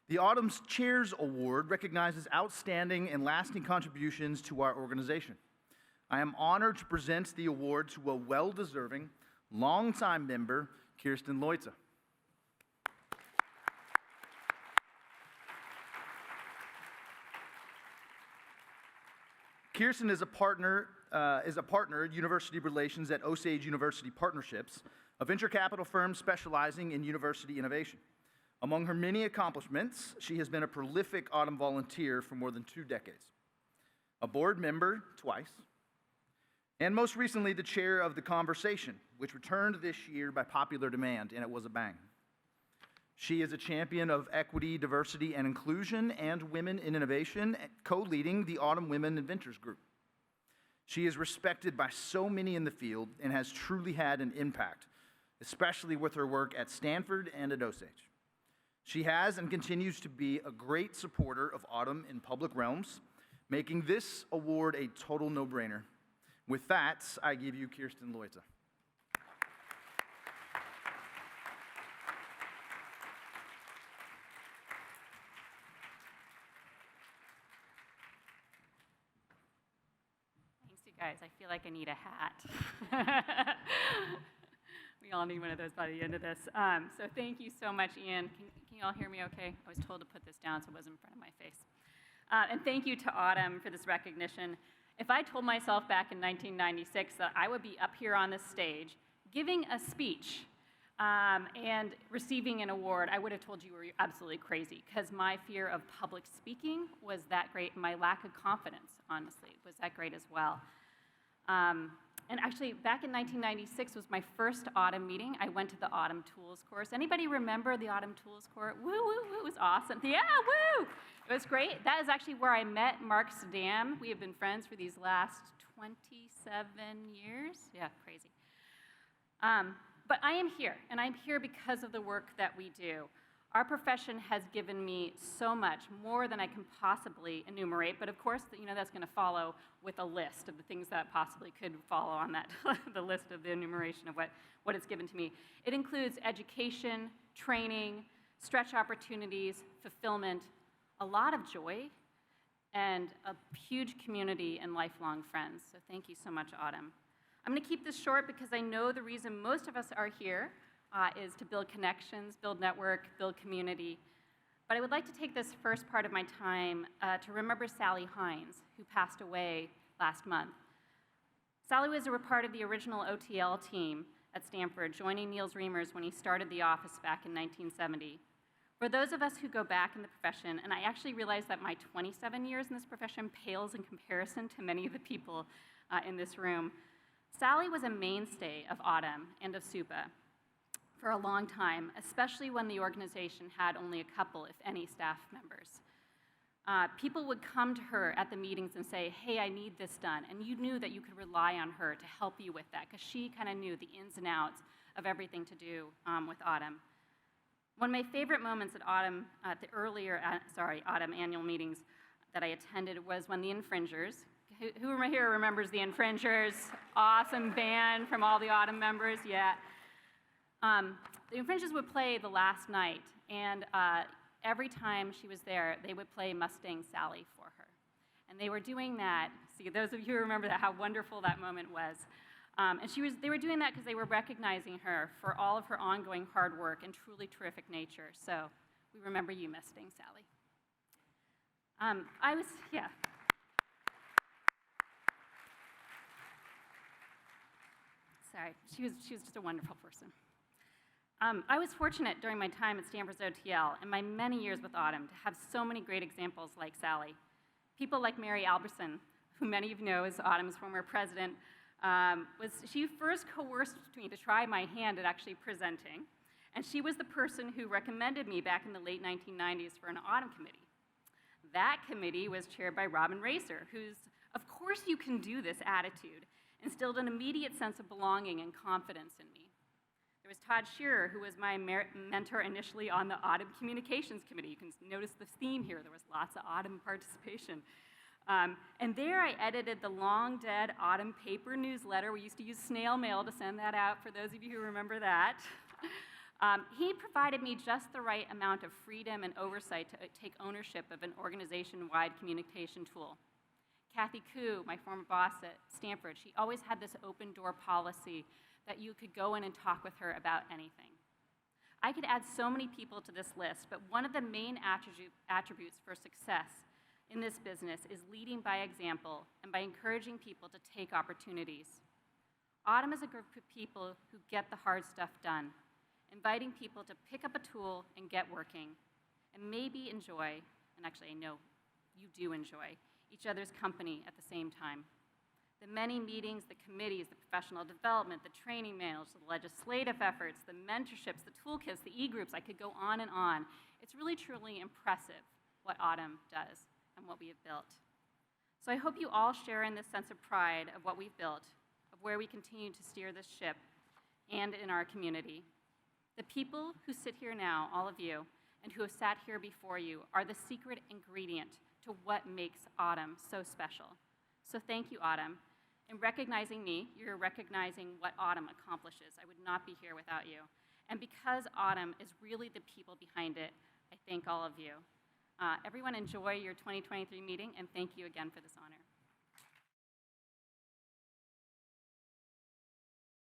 The Autumn's Chairs Award recognizes outstanding and lasting contributions to our organization. I am honored to present the award to a well-deserving, longtime member, Kirsten Leute. Kirsten is a partner in university relations at Osage University Partnerships, a venture capital firm specializing in university innovation. Among her many accomplishments, she has been a prolific Autumn volunteer for more than 2 decades, a board member twice, and most recently the chair of The Conversation, which returned this year by popular demand, and it was a bang. She is a champion of equity, diversity, and inclusion, and women in innovation, co-leading the Autumn Women Inventors Group. She is respected by so many in the field and has truly had an impact, especially with her work at Stanford and at Osage. She has and continues to be a great supporter of Autumn in public realms, making this award a total no-brainer. With that, I give you Kirsten Leute. Guys, I feel like I need a hat. We all need one of those by the end of this. So thank you so much, Ian. Can you all hear me okay? I was told to put this down so it wasn't in front of my face. And thank you to Autumn for this recognition. If I told myself back in 1996 that I would be up here on this stage giving a speech and receiving an award, I would have told you were absolutely crazy, because my fear of public speaking was that great, and my lack of confidence, honestly, was that great as well. And actually, back in 1996 was my first Autumn meeting. I went to the Autumn Tools course. Anybody remember the Autumn Tools course? Woo, woo, woo, it was awesome. Yeah, woo! It was great. That is actually where I met Mark Sadam. We have been friends for these last 27 years. Yeah, crazy. But I am here, and I'm here because of the work that we do. Our profession has given me so much, more than I can possibly enumerate, but of course, that's going to follow with a list of the things that possibly could follow on that, the list of the enumeration of what it's given to me. It includes education, training, stretch opportunities, fulfillment, a lot of joy, and a huge community and lifelong friends. So thank you so much, Autumn. I'm going to keep this short because I know the reason most of us are here is to build connections, build network, build community. But I would like to take this first part of my time to remember Sally Hines, who passed away last month. Sally was a part of the original OTL team at Stanford, joining Niels Reimers when he started the office back in 1970. For those of us who go back in the profession, and I actually realize that my 27 years in this profession pales in comparison to many of the people in this room, Sally was a mainstay of Autumn and of SUPA for a long time, especially when the organization had only a couple, if any, staff members. People would come to her at the meetings and say, hey, I need this done, and you knew that you could rely on her to help you with that, because she kind of knew the ins and outs of everything to do with Autumn. One of my favorite moments at Autumn, at the earlier, Autumn annual meetings that I attended was when the Infringers, who here remembers the Infringers? Awesome band from all the Autumn members, yeah. The Infringers would play the last night, and every time she was there, they would play Mustang Sally for her. And they were doing that, see, those of you who remember that, how wonderful that moment was. And they were doing that because they were recognizing her for all of her ongoing hard work and truly terrific nature. So we remember you, Mustang Sally. Sorry, she was just a wonderful person. I was fortunate during my time at Stanford's OTL and my many years with Autumn to have so many great examples like Sally. People like Mary Alberson, who many of you know is Autumn's former president, she first coerced me to try my hand at actually presenting, and she was the person who recommended me back in the late 1990s for an Autumn committee. That committee was chaired by Robin Racer, whose "of course you can do this" attitude instilled an immediate sense of belonging and confidence in me. There was Todd Shearer, who was my mentor initially on the Autumn Communications Committee. You can notice the theme here. There was lots of Autumn participation. And there I edited the long-dead Autumn paper newsletter. We used to use snail mail to send that out, for those of you who remember that. He provided me just the right amount of freedom and oversight to take ownership of an organization-wide communication tool. Kathy Koo, my former boss at Stanford, she always had this open door policy that you could go in and talk with her about anything. I could add so many people to this list, but one of the main attributes for success in this business is leading by example and by encouraging people to take opportunities. AUTM is a group of people who get the hard stuff done, inviting people to pick up a tool and get working, and maybe enjoy, and actually I know you do enjoy, each other's company at the same time. The many meetings, the committees, the professional development, the training manuals, the legislative efforts, the mentorships, the toolkits, the e-groups, I could go on and on. It's really, truly impressive what AUTM does and what we have built. So I hope you all share in this sense of pride of what we've built, of where we continue to steer this ship, and in our community. The people who sit here now, all of you, and who have sat here before you, are the secret ingredient to what makes AUTM so special. So thank you, AUTM. In recognizing me, you're recognizing what AUTM accomplishes. I would not be here without you. And because AUTM is really the people behind it, I thank all of you. Everyone enjoy your 2023 meeting, and thank you again for this honor.